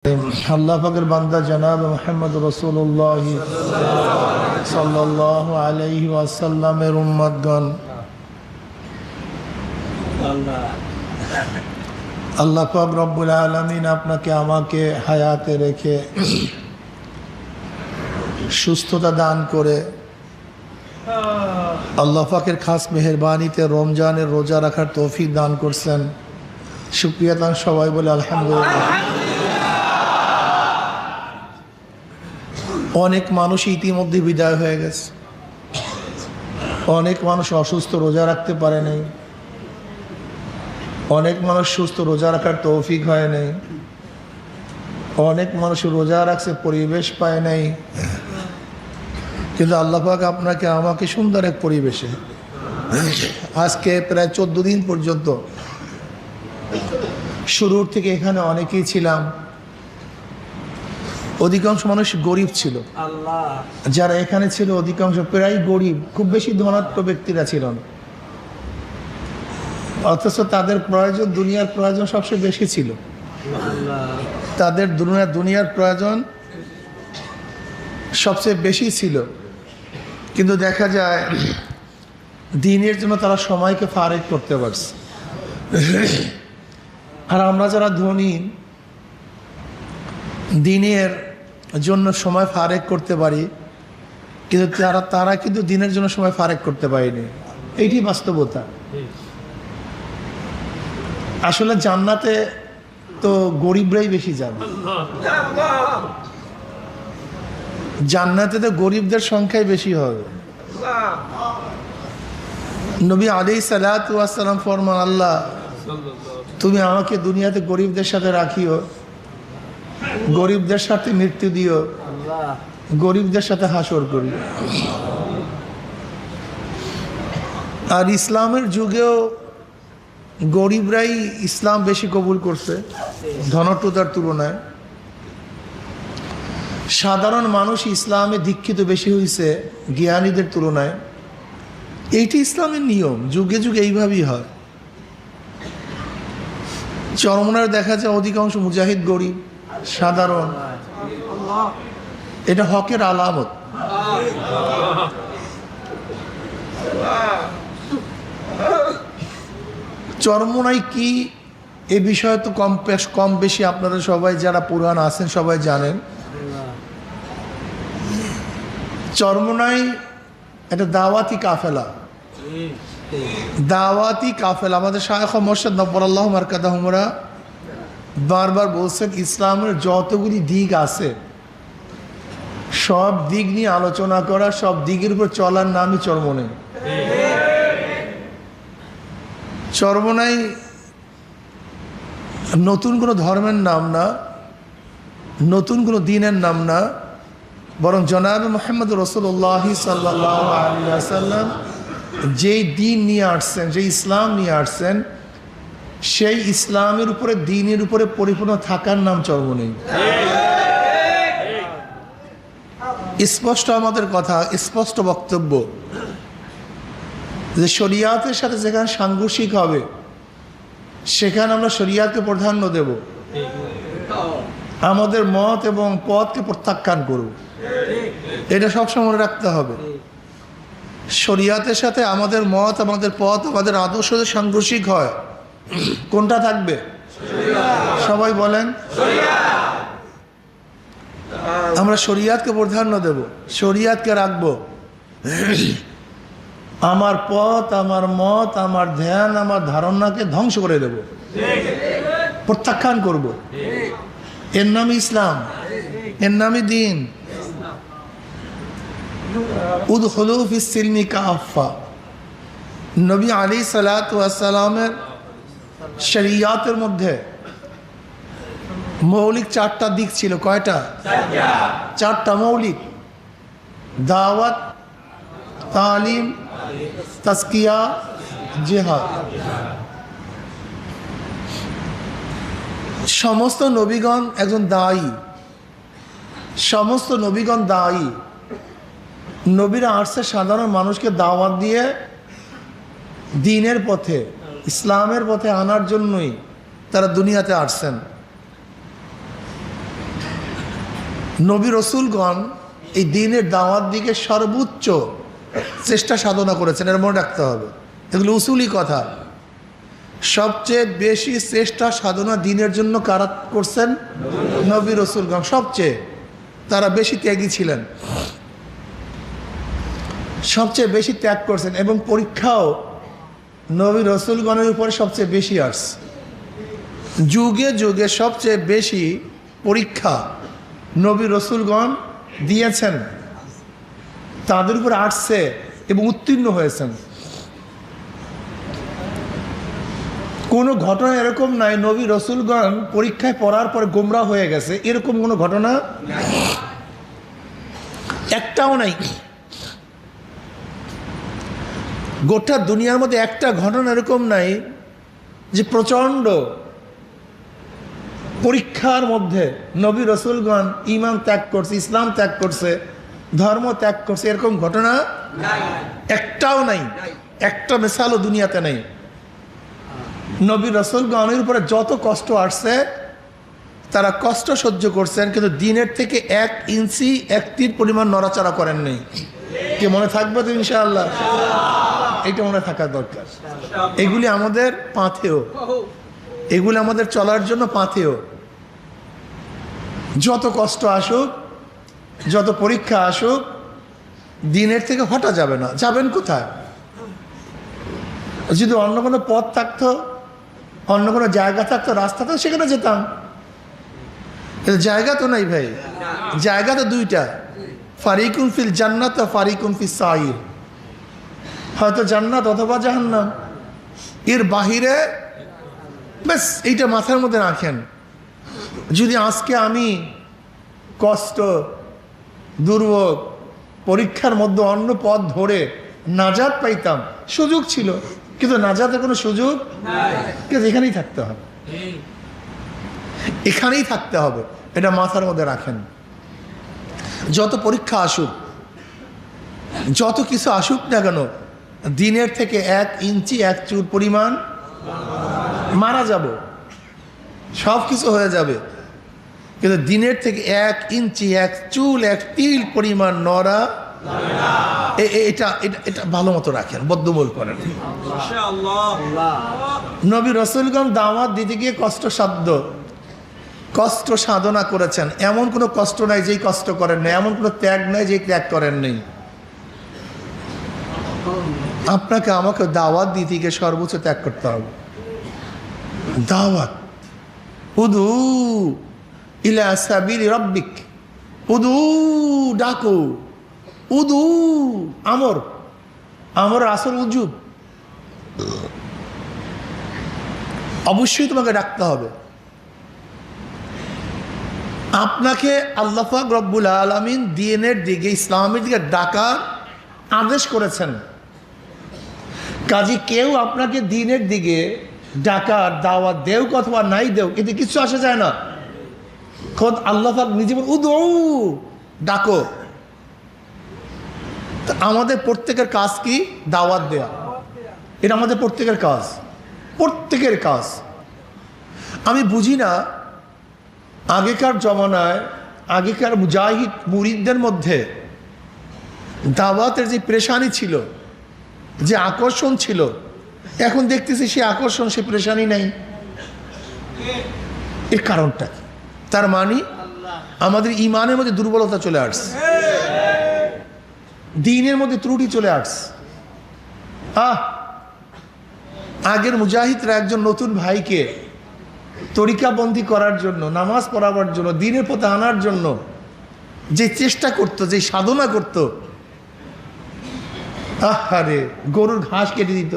আল্লাহ পাকের বান্দা জনাব মুহাম্মদ রাসূলুল্লাহ সাল্লাল্লাহু আলাইহি ওয়াসাল্লামের উম্মতগণ, আল্লাহ পাক রব্বুল আলামিন আপনাকে আমাকে হায়াতে রেখে সুস্থতা দান করে আল্লাহ পাকের খাস মেহেরবানিতে রমজানের রোজা রাখার তৌফিক দান করছেন। শুকরিয়া দান সবাই বলে আলহামদুলিল্লাহ। অনেক মানুষ ইতিমধ্যে বিদায় হয়ে গেছে, অনেক মানুষ অসুস্থ রোজা রাখতে পারে নাই, অনেক মানুষ সুস্থ রোজা রাখার তৌফিক হয় নাই, অনেক মানুষ রোজা রাখছে পরিবেশ পায় নাই। কিন্তু আল্লাহ পাক আপনাকে আমাকে সুন্দর এক পরিবেশে আজকে প্রায় 14 দিন পর্যন্ত, শুরুর থেকে এখানে অনেকেই ছিলাম, অধিকাংশ মানুষ গরিব ছিল, যারা এখানে ছিল অধিকাংশ প্রায় গরিব, খুব বেশি ধনাত্ম ব্যক্তিরা ছিল না, অথচ তাদের প্রয়োজন, দুনিয়ার প্রয়োজন সবচেয়ে বেশি ছিল। তাদের দুনিয়ার প্রয়োজন সবচেয়ে বেশি ছিল, কিন্তু দেখা যায় দিনের জন্য তারা সময়কে ফারেক করতে পারছে। আর আমরা যারা ধনী, দিনের জন্য সময় ফারেক করতে পারি, কিন্তু তারা কিন্তু দিনের জন্য সময় ফারেক করতে পারেনি। এইটি বাস্তবতা। আসলে জান্নাতে তো গরিবরাই বেশি যাবে, জান্নাতে তো গরিবদের সংখ্যাই বেশি হবে। নবী আলাইহিস সালাতু ওয়াস সালাম ফরমান, আল্লাহ তুমি আমাকে দুনিয়াতে গরিবদের সাথে রাখিও, গরিবদের সাথে মৃত্যু দিও, গরিবদের সাথে হাসর করি। আর ইসলামের যুগেও গরিবরাই ইসলাম বেশি কবুল করছে ধনট্টতার তুলনায়। সাধারণ মানুষ ইসলামে দীক্ষিত বেশি হয়েছে জ্ঞানীদের তুলনায়। এইটি ইসলামের নিয়ম, যুগে যুগে এইভাবেই হয়। চরমনায় দেখা যায় অধিকাংশ মুজাহিদ গরিব, সাধারণ। এটা হকের আলামত। চরমনাই কি এ বিষয়ে তো কম বেশি আপনারা সবাই যারা পুরাণ আছেন সবাই জানেন। চরমনাই একটা দাওয়াতি কাফেলা, দাওয়াতি কাফেলা। আমাদের শায়খ মোর্শেদ নব্বরাল্লাহু মারকাদাহুমরা বারবার বলছেন, ইসলামের যতগুলি দিক আছে সব দিক নিয়ে আলোচনা করা, সব দিকের উপর চলার নামই চরমনাই। চরমনাই নতুন কোনো ধর্মের নাম না, নতুন কোনো দিনের নাম না, বরং জনাব মুহাম্মদ রাসূলুল্লাহ সাল্লাল্লাহু আলাইহি ওয়াসাল্লাম যেই দিন নিয়ে আসছেন, যে ইসলাম নিয়ে আসছেন, সেই ইসলামের উপরে, দিনের উপরে পরিপূর্ণ থাকার নাম চরমনাই। স্পষ্ট আমাদের কথা, স্পষ্ট বক্তব্য যে শরিয়াতের সাথে যেখানে সাংঘর্ষিক হবে সেখানে আমরা শরিয়াতকে প্রাধান্য দেব, আমাদের মত এবং পথকে প্রত্যাখ্যান করব। এটা সবসময় মনে রাখতে হবে। শরিয়াতের সাথে আমাদের মত, আমাদের পথ, আমাদের আদর্শ যদি সাংঘর্ষিক হয়, কোনটা থাকবে? সবাই বলেন, আমরা শরিয়াতকে প্রাধান্য দেব, শরিয়াতকে রাখবো। আমার পথ, আমার মত, আমার ধ্যান, আমার ধারণাকে ধ্বংস করে দেব, প্রত্যাখ্যান করব। এর নামই ইসলাম, এর নামই দিন। উদখুলু ফিস সিলমি কাফা। নবী আলাইহিস সালাতু ওয়াস সালামের শরিয়াতের মধ্যে মৌলিক 4টা দিক ছিল। কয়টা? 4টা মৌলিক: দাওয়াত, তালিম, তাজকিয়া, জিহাদ। সমস্ত নবীগণ একজন দায়ী, সমস্ত নবীগণ দায়ী। নবীরা আসছে সাধারণ মানুষকে দাওয়াত দিয়ে দ্বীনের পথে, ইসলামের পথে আনার জন্যই তারা দুনিয়াতে আসছেন। নবী রসুলগণ এই দ্বীনের দাওয়াত দিকে সর্বোচ্চ চেষ্টা সাধনা করেছেন, এর মনে রাখতে হবে। এগুলো উসুলি কথা। সবচেয়ে বেশি চেষ্টা সাধনা দ্বীনের জন্য কারা করছেন? নবী রসুলগণ। সবচেয়ে তারা বেশি ত্যাগী ছিলেন, সবচেয়ে বেশি ত্যাগ করছেন, এবং পরীক্ষাও নবী রসুলগণের উপরে সবচেয়ে বেশি আসছে। যুগে যুগে সবচেয়ে বেশি পরীক্ষা নবী রসুলগণ দিয়েছেন, তাদের উপরে আসছে এবং উত্তীর্ণ হয়েছেন। কোনো ঘটনা এরকম নাই নবী রসুলগণ পরীক্ষায় পড়ার পর গোমরা হয়ে গেছে, এরকম কোনো ঘটনা একটাও নাই। গোটা দুনিয়ার মধ্যে একটা ঘটনা এরকম নাই যে প্রচণ্ড পরীক্ষার মধ্যে নবী রসুলগণ ঈমান ত্যাগ করছে, ইসলাম ত্যাগ করছে, ধর্ম ত্যাগ করছে, এরকম ঘটনা একটাও নাই। একটা মিসালও দুনিয়াতে নেই। নবী রসুলগণের উপরে যত কষ্ট আসছে তারা কষ্ট সহ্য করছেন, কিন্তু দিনের থেকে 1 ইঞ্চি 1 তীর পরিমাণ নড়াচড়া করেন নাই। কি মনে থাকবে তো ইনশাআল্লাহ? এটা মনে থাকা দরকার। এগুলি আমাদের পাথেয়, এগুলি আমাদের চলার জন্য পাথেয়। যত কষ্ট আসুক, যত পরীক্ষা আসুক, দিনের থেকে হটা যাবে না। যাবেন কোথায়? যদি অন্য কোনো পথ থাকতো, অন্য কোনো জায়গা থাকতো, রাস্তা থাকতো, সেখানে যেতাম। জায়গা তো নাই ভাই। জায়গা তো দুইটা, ফারিকুন ফিল জান্নাত ও ফারিকুন ফিস সাইর। হয়তো জান্নাত অথবা জাহান্নাম, এর বাহিরে ব্যাস এইটা মাথার মধ্যে রাখেন। যদি আজকে আমি কষ্ট, দুর্ভোগ, পরীক্ষার মধ্যে অন্য পথ ধরে নাজাত পাইতাম, সুযোগ ছিল, কিন্তু নাজাতের কোনো সুযোগ কিন্তু এখানেই থাকতে হবে, এখানেই থাকতে হবে। এটা মাথার মধ্যে রাখেন। যত পরীক্ষা আসুক, যত কিছু আসুক না কেন, দিনের থেকে 1 ইঞ্চি 1 চুল পরিমাণ মারা যাব, সব কিছু হয়ে যাবে, কিন্তু দিনের থেকে 1 ইঞ্চি 1 চুল 1 তিল পরিমাণ নড়া, এটা এটা এটা ভালো মতো রাখেন, বদ্ধমূল করেন। নবী রসুলগণ দাওয়াত দিতে গিয়ে কষ্টসাধ্য কষ্ট সাধনা করেছেন। এমন কোনো কষ্ট নাই যেই কষ্ট করেন নাই, এমন কোনো ত্যাগ নাই যেই ত্যাগ করেন নেই। আপনাকে আমাকে দাওয়াত দিতে গিয়ে সর্বোচ্চ ত্যাগ করতে হবে। দাওয়াত, উদু ইলা সাবিলি রাব্বিক, উদু ডাকো, উদু আমর, আমর আসল উজুব, অবশ্যই তোমাকে ডাকতে হবে। আপনাকে আল্লাহ পাক রব্বুল আলামিন দ্বীনের দিকে, ইসলামের দিকে ডাকার আদেশ করেছেন। কাজী কেউ আপনাকে দ্বীনের দিকে ডাকার দাওয়াত দেও অথবা নাই দেও, এতে কিছু আসে যায় না। খোদ আল্লাহ পাক নিজে বলেন উদু, ডাকো। আমাদের প্রত্যেকের কাজ কি? দাওয়াত দেয়া। এটা আমাদের প্রত্যেকের কাজ, প্রত্যেকের কাজ। আমি বুঝি না আগেকার জমানায়, আগেকার মুজাহিদ মুরিদদের মধ্যে দাওয়াতের যে পেরেশানি ছিল, যে আকর্ষণ ছিল, এখন দেখতেছি সে আকর্ষণ, সে পেরেশানি নাই। এর কারণটা কি? তার মানে আমাদের ইমানের মধ্যে দুর্বলতা চলে আসছে, দ্বীনের মধ্যে ত্রুটি চলে আসছে। আগের মুজাহিদরা একজন নতুন ভাইকে তরিকাবন্দি করার জন্য, নামাজ পড়াবার জন্য, দ্বীনের পথে আনার জন্য যে চেষ্টা করত, যে সাধনা করত, আহারে গরুর ঘাস কেটে দিত,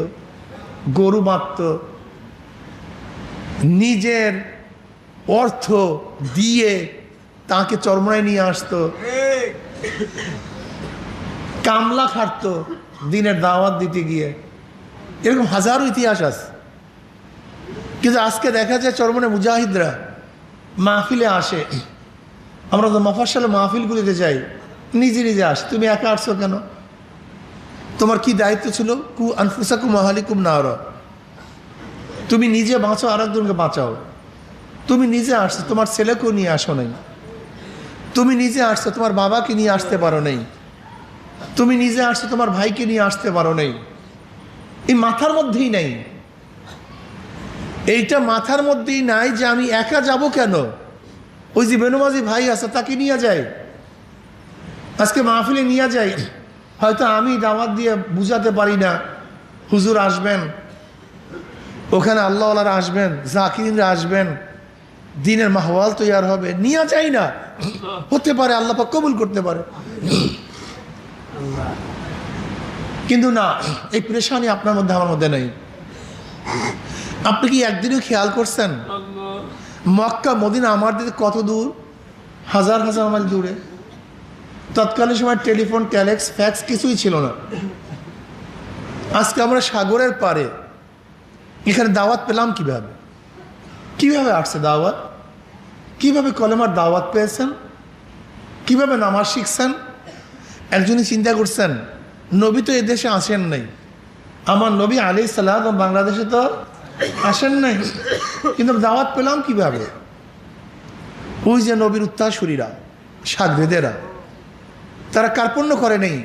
গরু মারত, নিজের অর্থ দিয়ে তাকে চরমরায় নিয়ে আসতো, কামলা খাটতো দ্বীনের দাওয়াত দিতে গিয়ে। এরকম হাজারো ইতিহাস আছে। কিন্তু আজকে দেখা যায় চরমনে মুজাহিদরা মাহফিলে আসে, আমরা তো মফস্বলে মাহফিলগুলিতে যাই, নিজে নিজে আস। তুমি একা আসছো কেন? তোমার কি দায়িত্ব ছিল? কু আনফুসাকুম আহলিকুম নারা, তুমি নিজে বাঁচো, আর একজনকে বাঁচাও। তুমি নিজে আসছো, তোমার ছেলেকেও নিয়ে আসো নাই। তুমি নিজে আসছো, তোমার বাবাকে নিয়ে আসতে পারো নাই, তুমি নিজে আসছো, তোমার ভাইকে নিয়ে আসতে পারো নাই, এই মাথার মধ্যেই নাই, এইটা মাথার মধ্যেই নাই যে আমি একা যাব কেন, ওই যে বেনমাজি ভাই আছে তাকে নিয়ে যায়, আজকে মাহফিলে নিয়ে যাই, হয়তো আমি দাওয়াত দিয়ে বুঝাতে পারি না, হুজুর আসবেন, ওখানে আল্লাহওয়ালারা আসবেন, জাকিরিনরা আসবেন, দিনের মাহওয়াল তৈরি হবে, নিয়ে যাই না, হতে পারে আল্লাহ পাক কবুল করতে পারে, কিন্তু না, এই পেরেশানি আপনার মধ্যে আমার মধ্যে নেই। আপনি কি একদিনও খেয়াল করছেন মক্কা মদিনা আমার দিকে কত দূর? হাজার হাজার মাইল দূরে। তৎকালীন সময় টেলিফোন, ট্যালেক্স, ফ্যাক্স কিছুই ছিল না। আজকে আমরা সাগরের পারে, এখানে দাওয়াত পেলাম কিভাবে? কিভাবে আসছে দাওয়াত? কিভাবে কলেমার দাওয়াত পেয়েছেন? কিভাবে নামাজ শিখছেন? একজনই চিন্তা করছেন, নবী তো এদেশে আসেন নাই, আমার নবী আলাইহিস সালাম বাংলাদেশে তো আসেন নাই, কিন্তু দাওয়াত পেলাম কিভাবে? ওই যে নবীর উত্তরসূরিরা, সাগরেদেরা, তারা কার্পণ্য করে নেই,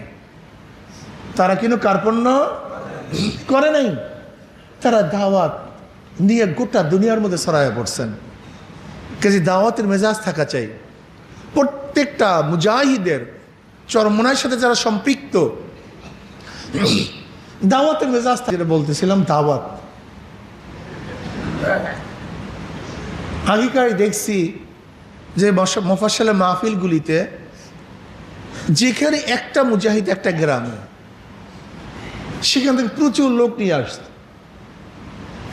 তারা কিন্তু কার্পণ্য করে নাই, তারা দাওয়াত নিয়ে গোটা দুনিয়ার মধ্যে ছড়াইয়া পড়ছেন। কাজে দাওয়াতের মেজাজ থাকা চাই প্রত্যেকটা মুজাহিদের, চরমনার সাথে যারা সম্পৃক্ত, দাওয়াতের মেজাজ যেটা বলতেছিলাম, দাওয়াত আগেকার দেখছি যে মফাসসালে মাহফিলগুলিতে, যেখানে একটা মুজাহিদ একটা গ্রামে, সেখান থেকে প্রচুর লোক নিয়ে আসছে,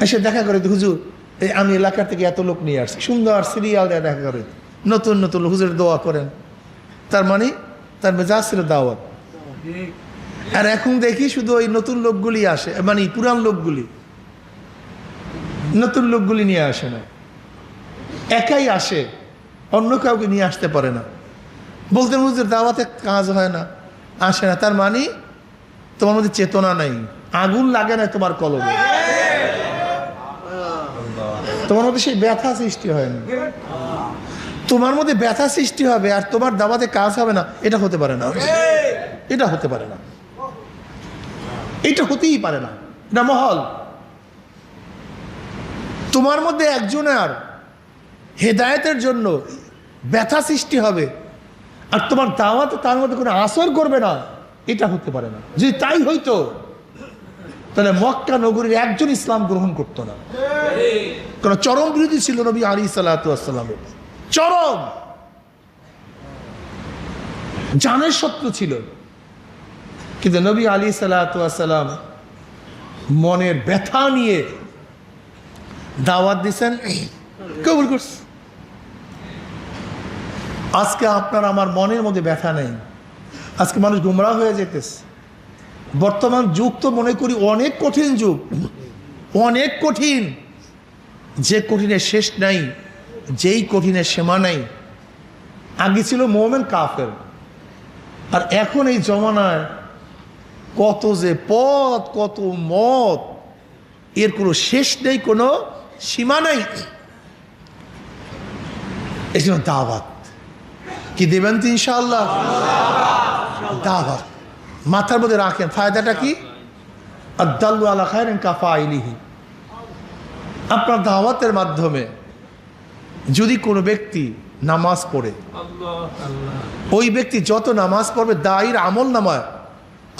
এসে দেখা করে, হুজুর এই আমি এলাকা থেকে এত লোক নিয়ে আসছি, সুন্দর সিরিয়াল দেয়, দেখা করে নতুন নতুন হুজুর দোয়া করেন, তার মানে তার মেজাজ ছিল দাওয়াত। আর এখন দেখি শুধু ওই নতুন লোকগুলি আসে, মানে পুরান লোকগুলি, নতুন লোকগুলি নিয়ে আসে না, একাই আসে, অন্য কাউকে নিয়ে আসতে পারে না। বলতেন হুজুর দাওয়াতে কাজ হয় না, আসে না, তার মানে তোমার মধ্যে চেতনা নাই, আগুন লাগে না তোমার কলমে, তোমার মধ্যে সেই ব্যথা সৃষ্টি হয় না। তোমার মধ্যে ব্যথা সৃষ্টি হবে আর তোমার দাওয়াতে কাজ হবে না, এটা হতে পারে না, এটা হতে পারে না, এটা হতেই পারে না, এটা মহল। তোমার মধ্যে একজনের হেদায়েতের জন্য ব্যথা সৃষ্টি হবে আর তোমার দাওয়াতে তার মধ্যে কোনো আসর করবে না, এটা হতে পারে না। যদি তাই হইতো তাহলে মক্কা নগরীর একজন ইসলাম গ্রহণ করতো না, কারণ চরম বিরোধী ছিল নবী আলাইহিস সালাতু ওয়াস সালামের, চরম জানের শত্রু ছিল। কিন্তু নবী আলাইহিস সালাতু ওয়াস সালাম মনের ব্যথা নিয়ে দাওয়াত দিয়েছেন, কবুল করছে। আজকে আপনার আমার মনের মধ্যে ব্যথা নেই, আজকে মানুষ গুমরাহ হয়ে যেতেছে। বর্তমান যুগ তো মনে করি অনেক কঠিন যুগ, অনেক কঠিন, যে কঠিনের শেষ নাই, যেই কঠিনের সীমা নাই। আগে ছিল মুমিন কাফের, আর এখন এই জমানায় কত যে পথ, কত মত, এর কোনো শেষ নেই, কোনো সীমা নাই। এই জন্য দাওয়াত কি দেবেন তো ইনশাআল্লাহ, দাওয়াত মাথার মধ্যে রাখেন। ফায়দাটা কি? আদাল্লু আলা খায়রিন কাফাইলিহি। আপনার দাওয়াতের মাধ্যমে যদি কোনো ব্যক্তি নামাজ পড়ে, ওই ব্যক্তি যত নামাজ পড়বে দায়ের আমল নামায়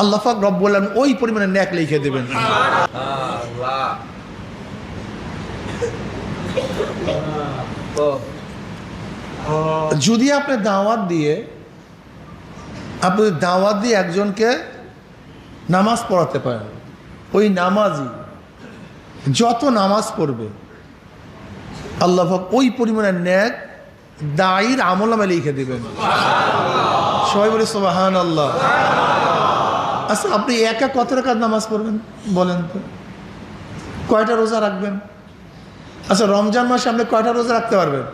আল্লাহ পাক রব্বুল আলামিন ওই পরিমাণে নেক লিখে দেবেন। যদি আপনি দাওয়াত দিয়ে একজনকে নামাজ পড়াতে পারেন, ওই নামাজি যত নামাজ পড়বে আল্লাহ পাক ওই পরিমাণে নেক দায়ের আমল নামায় লিখে দেবেন। সবাই বলে সুবহানাল্লাহ। আচ্ছা, আপনি একা কত রাকাত নামাজ পড়বেন বলেন তো? কয়টা রোজা রাখবেন? আচ্ছা, রমজান মাসে আপনি কয়টা রোজা রাখতে পারবেন?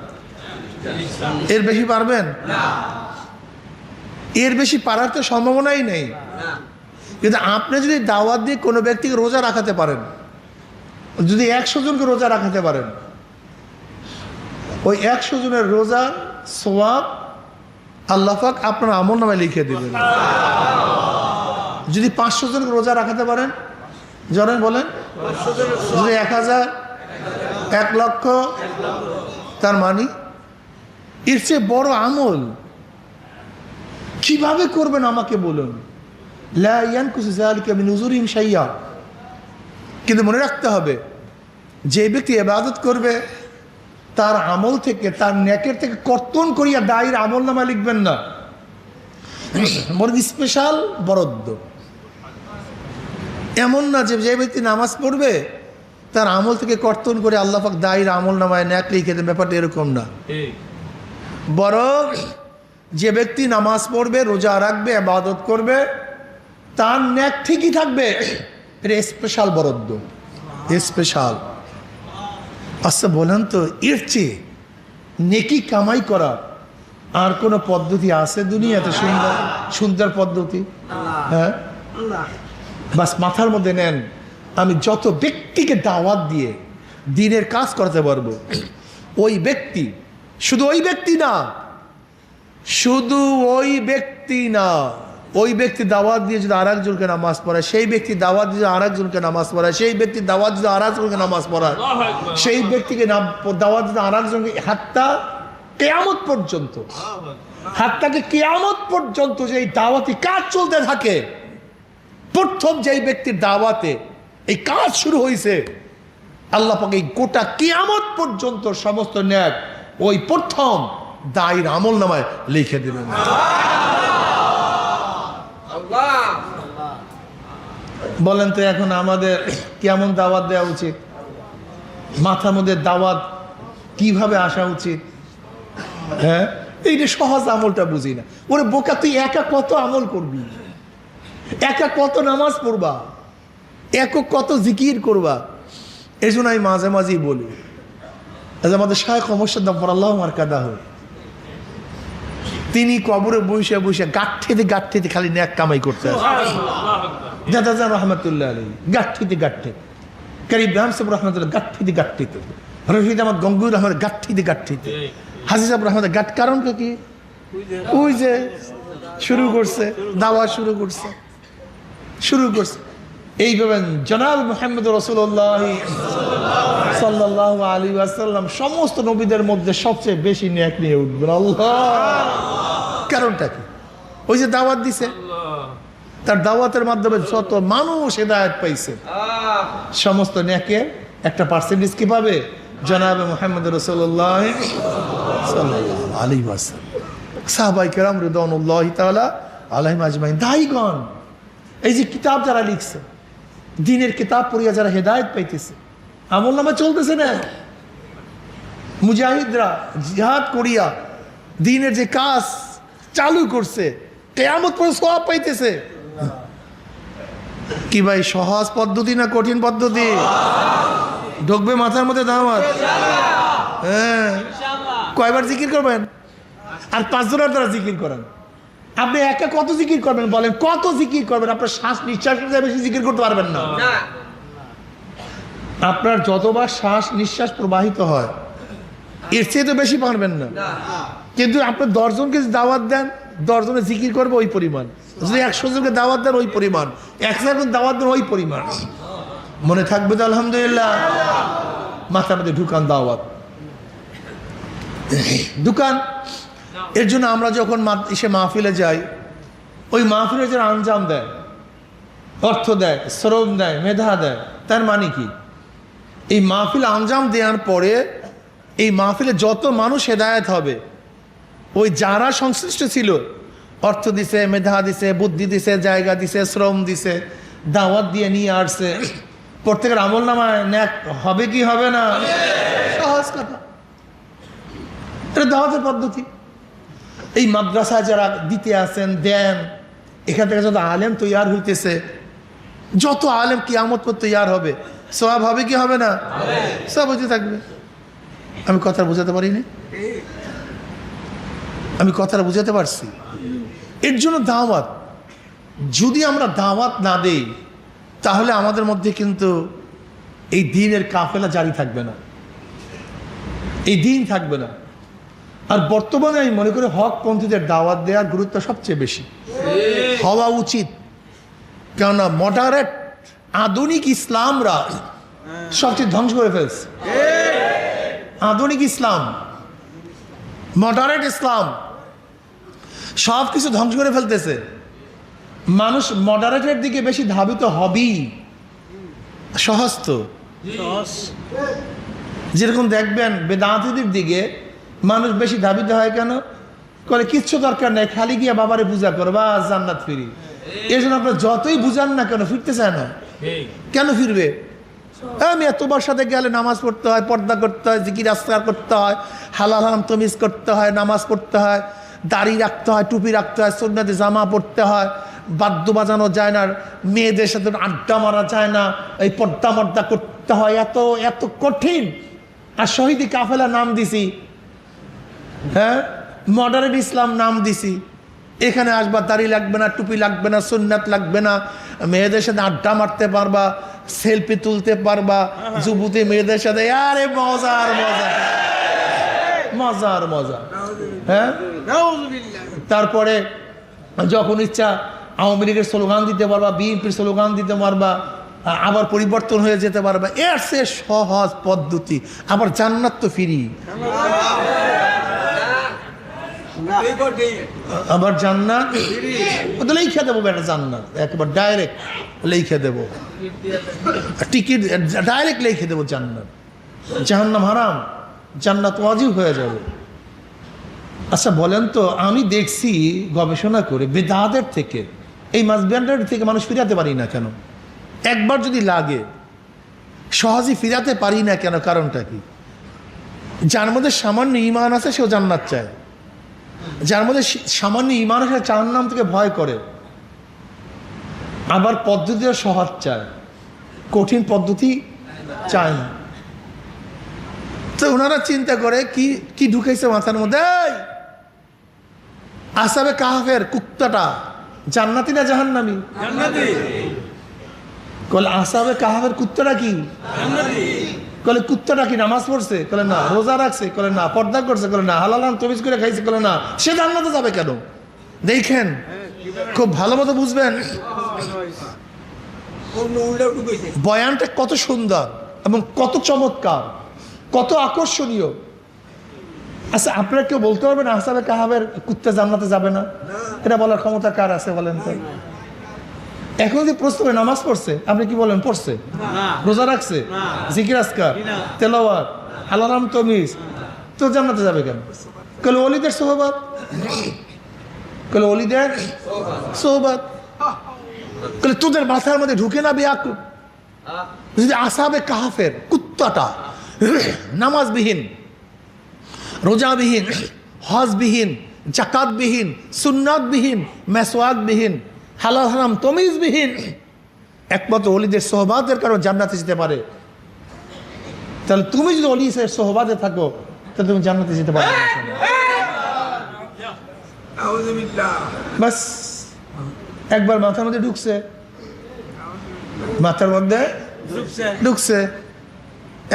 এর বেশি পারবেন? এর বেশি পারার তো সম্ভাবনাই নেই। কিন্তু আপনি যদি দাওয়াত দিয়ে কোনো ব্যক্তিকে রোজা রাখাতে পারেন, যদি 100 জনকে রোজা রাখাতে পারেন, ওই 100 জনের রোজা সওয়াব আল্লাহ পাক আপনার আমল নামায় লিখে দেবেন। যদি 500 জনকে রোজা রাখাতে পারেন, জনেন বলেন, যদি 1000, 1 লক্ষ, তার মানে এর চেয়ে বড় আমল কিভাবে করবেন আমাকে বলুন। লা ইয়ানকুসু যালিকা মিন উজুরিহিম শাইয়্যা। কিন্তু মনে রাখতে হবে, যে ব্যক্তি ইবাদত করবে তার আমল থেকে, তার নেকের থেকে কর্তন করিয়া দায়ের আমল নামা লিখবেন না, বরং স্পেশাল বরাদ্দ। এমন না যে যে ব্যক্তি নামাজ পড়বে তার আমল থেকে কর্তন করে আল্লাহ পাক দায়ের আমল নামায় নেক লিখে দেন, ব্যাপারটা এরকম না। বরং যে ব্যক্তি নামাজ পড়বে, রোজা রাখবে, ইবাদত করবে, তার নেক ঠিকই থাকবে। এটা স্পেশাল বরাদ্দ, স্পেশাল। আচ্ছা বলেন তো, এর চেয়ে নেকি কামাই করা আর কোনো পদ্ধতি আছে দুনিয়াতে? সুন্দর সুন্দর পদ্ধতি? হ্যাঁ, বাস মাথার মধ্যে নেন, আমি যত ব্যক্তিকে দাওয়াত দিয়ে দিনের কাজ করতে পারবো, ওই ব্যক্তি, শুধু ওই ব্যক্তি না, শুধু ওই ব্যক্তি না, ওই ব্যক্তি দাওয়াত দিয়ে যদি আরেকজনকে নামাজ পড়ায়, সেই ব্যক্তি দাওয়াত দিয়ে আরেকজনকে নামাজ পড়ায়, সেই ব্যক্তি দাওয়াত দিয়ে আরেকজনকে নামাজ পড়ায়, সেই ব্যক্তিকে দাওয়াত দিয়ে আরেকজনকে, হাত্তা কিয়ামত পর্যন্ত, হাত্তাকে কিয়ামত পর্যন্ত যে এই দাওয়াতি কাজ চলতে থাকে। প্রথম যেই ব্যক্তির দাওয়াতে এই কাজ শুরু হয়েছে, আল্লাহ পাক এই গোটা কিয়ামত পর্যন্ত সমস্ত নেক ওই প্রথম দায়ের আমল নামায় লিখে দিবেন। বলেন তো এখন আমাদের কেমন দাওয়াত দেওয়া উচিত? মাথার মধ্যে দাওয়াত কিভাবে আসা উচিত? হ্যাঁ, এই যে সহজ আমলটা বুঝি না। ওরে বোকা, তুই একা কত আমল করবি, একা কত নামাজ পড়বা, একক কত জিকির করবা? এই জন্য আমি মাঝে মাঝেই বলি, আমাদের শায়খ মোর্শেদ গফফারাল্লাহু মারকাদাহু, তিনি কবরে বসে বসে গাঠেতে খালি নেক কামাই করতে দাদা রহমতুল্লাহ আলাইহি, গাঠেতে কারি ইব্রাহিম সাহেব রহমতুল্লাহ গাঠেতে, রশিদ আহমদ গঙ্গুর রহমান গাঠেতে, হাজি সাহেব রহমত গাঠ। কারণটা কি? ওই যে শুরু করছে, দাওয়া শুরু করছে। এইভাবে জনাব মুহাম্মদ রাসূলুল্লাহ সাল্লাল্লাহু আলাইহি ওয়াসাল্লাম সমস্ত নবীদের মধ্যে সবচেয়ে বেশি নেক নিয়ে উঠবেন। আল্লাহ, কারণটা কি? ওই যে দাওয়াত দিছে, তার দাওয়াতের মাধ্যমে যত মানুষ হেদায়েত পাইছে, সমস্ত নেকের একটা পার্সেন্টেজ কি পাবে? জনাব মুহাম্মদ রাসূলুল্লাহ সাল্লাল্লাহু আলাইহি ওয়াসাল্লাম, সাহাবায়ে কেরাম রিদওয়ানুল্লাহি তাআলা আলাইহিম আজমাইন, দায়ীগণ, এই যে কিতাব যারা লিখছে, দ্বীনের কিতাব পড়িয়া যারা হেদায়েত পাইতেছে, আমলনামা চলতেছে না, মুজাহিদরা জিহাদ করিয়া দ্বীনের যে কাজ চালু করছে, কিয়ামত পর্যন্ত সওয়াব পাইতেছে। কি ভাই, সহজ পদ্ধতি না কঠিন পদ্ধতি? ঢুকবে মাথার মধ্যে দাওয়াত? হ্যাঁ, কয়বার জিকির করবেন? আর 5 জনের দ্বারা জিকির করেন। আপনি একা কত জিকির করবেন বলেন? কত জিকির করবেন? আপনার শ্বাস নিঃশ্বাসের বেশি জিকির করতে পারবেন না। আপনার যতবার শ্বাস নিঃশ্বাস প্রবাহিত হয়, এর চেয়ে তো বেশি পারবেন না। কিন্তু আপনি 10 জনকে দাওয়াত দেন, 10 জনে জিকির করবে ওই পরিমাণ। যদি 100 জনকে দাওয়াত দেন ওই পরিমাণ, 1000 জন দাওয়াত দেন ওই পরিমাণ। মনে থাকবে তো? আলহামদুলিল্লাহ। মাথার মধ্যে ঢুকান দাওয়াত, দোকান। এর জন্য আমরা যখন এসে মাহফিলে যাই, ওই মাহফিলে যারা আঞ্জাম দেয়, অর্থ দেয়, শ্রম দেয়, মেধা দেয়, তার মানে কি? এই মাহফিল আঞ্জাম দেওয়ার পরে এই মাহফিলে যত মানুষ হেদায়েত হবে, ওই যারা সংশ্লিষ্ট ছিল, অর্থ দিছে, মেধা দিছে, বুদ্ধি দিছে, জায়গা দিছে, শ্রম দিছে, দাওয়াত দিয়ে নিয়ে আসছে, প্রত্যেকের আমল নামায় নেক হবে কি হবে না? সহজ কথা, এটা দাওয়াতের পদ্ধতি। এই মাদ্রাসায় যারা দিতে আছেন, দেন, এখান থেকে যত আলেম তৈয়ার হইতেছে, যত আলেম কিয়ামত পর তৈয়ার হবে, সওয়াব হবে কি হবে না? সব হতে থাকবে। আমি কথা বুঝাতে পারিনি? আমি কথাটা বুঝাতে পারছি? এর জন্য দাওয়াত, যদি আমরা দাওয়াত না দেই, তাহলে আমাদের মধ্যে কিন্তু এই দ্বীনের কাফেলা জারি থাকবে না, এই দ্বীন থাকবে না। আর বর্তমানে আমি মনে করি হকপন্থীদের দাওয়াত দেওয়ার গুরুত্ব সবচেয়ে বেশি হওয়া উচিত। কেননা মডারেট আধুনিক ইসলামরা সবচেয়ে ধ্বংস করে ফেলছে। আধুনিক ইসলাম, মডারেট ইসলাম সব কিছু ধ্বংস করে ফেলতেছে। মানুষ মডারেটের দিকে বেশি ধাবিত হবেই, সহজ তো। যেরকম দেখবেন বেদান্তীদের দিকে মানুষ বেশি ধাবিত হয় কেন? করে কিচ্ছু দরকার নেই, খালি গিয়ে বাবারে পূজা করো বা জান্নাত ফিরি। এই জন্য আপনার যতই বুঝান না কেন ফিরতে চায় না। কেন ফিরবে? আমি তোমার সাথে গেলে নামাজ পড়তে হয়, পর্দা করতে হয়, জিকির আসকার করতে হয়, হালাল হারাম তমিজ করতে হয়, নামাজ পড়তে হয়, দাড়ি রাখতে হয়, টুপি রাখতে হয়, সুন্নতে জামা পড়তে হয়, বাদ্য বাজানো যায় না, মেয়েদের সাথে আড্ডা মারা যায় না, এই পর্দা মর্দা করতে হয়। এত এত কঠিন। আর শহীদি কাফেলা নাম দিছি, হ্যাঁ, মডারেট ইসলাম নাম দিছি। এখানে আসবা, দাড়ি লাগবে না, টুপি লাগবে না, সুন্নাত লাগবে না, মেয়েদের সাথে আড্ডা মারতে পারবা, সেলফি তুলতে পারবা, যুবতী মেয়েদের সাথে। আরে মজার মজা, মজার মজা। হ্যাঁ, তারপরে যখন ইচ্ছা আওয়ামী লীগের স্লোগান দিতে পারবা, বিএনপির স্লোগান দিতে পারবা, আবার পরিবর্তন হয়ে যেতে পারবা। এর সে সহজ পদ্ধতি। আবার জান্নাত তো ফিরি, আবার জান্নাত লিখে দেবো, বেটা জান্নাত একবার ডাইরেক্ট লিখে দেবো, টিকিট ডাইরেক্ট লিখে দেবো জান্নাত। জাহান্নাম হারাম, জান্নাত ওয়াজিব হয়ে যাবে। আচ্ছা বলেন তো, আমি দেখছি গবেষণা করে বেদাতের থেকে, এই মাসবিয়ানদের থেকে মানুষ ফিরাতে পারি না কেন? একবার যদি লাগে সহজে ফিরাতে পারি না কেন? কারণটা কি? যার মধ্যে সামান্য ঈমান আছে সেও জান্নাত চায়, যার মধ্যে সামান্য ঈমান আছে জাহান্নাম থেকে ভয় করে। আবার পদ্ধতিও সহজ চায়, কঠিন পদ্ধতি চায় না। তো ওনারা চিন্তা করে কি কি ঢুকাইছে মাথার মধ্যে, আসহাবে কাহফের কুত্তাটা জান্নাতি না জাহান্নামী? জান্নাতি। কলে আসহাবে কাহফের কুত্তাটা কি? জান্নাতি। কলে কুত্তাটা কি নামাজ পড়ছে? কলে না। রোজা রাখছে? কলে না। পর্দা করছে? কলে না। হালাল হারাম তমিজ করে খাইছে? কলে না। সে জান্নাতে যাবে কেন? দেখেন, খুব ভালো মতো বুঝবেন বয়ানটা কত সুন্দর এবং কত চমৎকার, কত আকর্ষণীয়। আচ্ছা, আপনারা কেউ বলতে পারবেন আসহাবে কাহফের কুত্তা জান্নাতে যাবে না? এটা বলার ক্ষমতা কার আছে বলেন তো? এখন যদি প্রশ্ন করে নামাজ পড়ছে, আপনি কি বলেন? পড়ছে। রোজা রাখছে, জিকির আসকার, তেলাওয়াত, হালাল হারাম তমিজ, তো জান্নাতে যাবে কেন? কলে ওলিদের সোহবত, কলে ওলিদের সোহবত। কলে তোদের মাথার মধ্যে ঢুকে না বেয়াকুব? যদি আসহাবে কাহফের কুত্তাটা নামাজবিহীন, রোজাবিহীন, হজবিহীন, জাকাতবিহীন, সুন্নাতবিহীন, মেসওয়াকবিহীন, হালাল হারাম তমিজবিহীন, একমাত্র ওলিদের সোহবাতের কারণে জান্নাতে যেতে পারে, তাহলে তুমি যদি ওলিদের সোহবাতে থাকো তাহলে তুমি জান্নাতে যেতে পারবে না। বাস একবার মাথার মধ্যে ঢুকছে, মাথার মধ্যে ঢুকছে,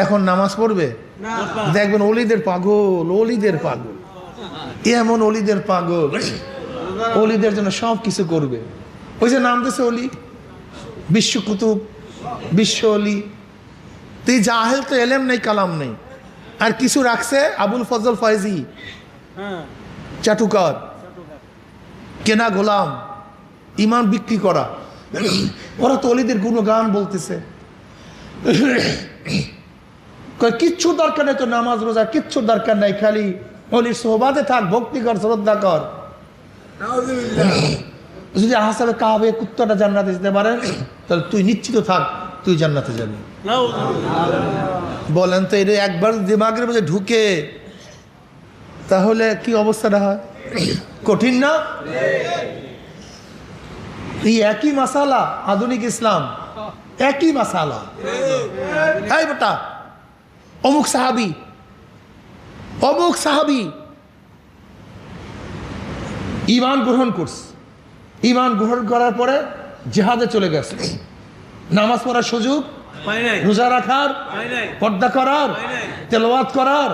এখন নামাজ পড়বে, দেখবেন ওলিদের পাগল, ওলিদের পাগল, এমন ওলিদের পাগল, ওলিদের জন্য সব কিছু করবে। ওই যে নাম দিয়েছে অলি, বিশ্ব কুতুব, বিশ্ব অলি। তো এই জাহেল তো এলেম নেই, কালাম নেই, আর কিছু রাখছে আবুল ফজল ফয়েজি, চাটুকার, কেনা গোলাম, ইমান বিক্রি করা। ওরা তো অলিদের গুণগান বলতেছে। কিচ্ছু দরকার নেই তো নামাজ রোজা, কিচ্ছু দরকার নাই, খালি অলির সোহবাতে থাক, ভক্তি কর, শ্রদ্ধা কর। যদি আসহাবে কাহফের কুত্তাটা জান্নাতে যেতে পারে, তাহলে তুই নিশ্চিত থাক তুই জান্নাতে যাবি। বলেন তো, এটা একবার দিমাগের মধ্যে ঢুকে তাহলে কি অবস্থাটা হয়? কঠিন না? এই একই মাসালা আধুনিক ইসলাম, একই মাসালা। এই বেটা, অমুক সাহাবী, অমুক সাহাবী ঈমান গ্রহণ করছে, ঈমান গ্রহণ করার পরে জিহাদে চলে গেছে, নামাজ পড়ার সুযোগ, রোজা রাখার, পর্দা করার, তেলাওয়াত করার,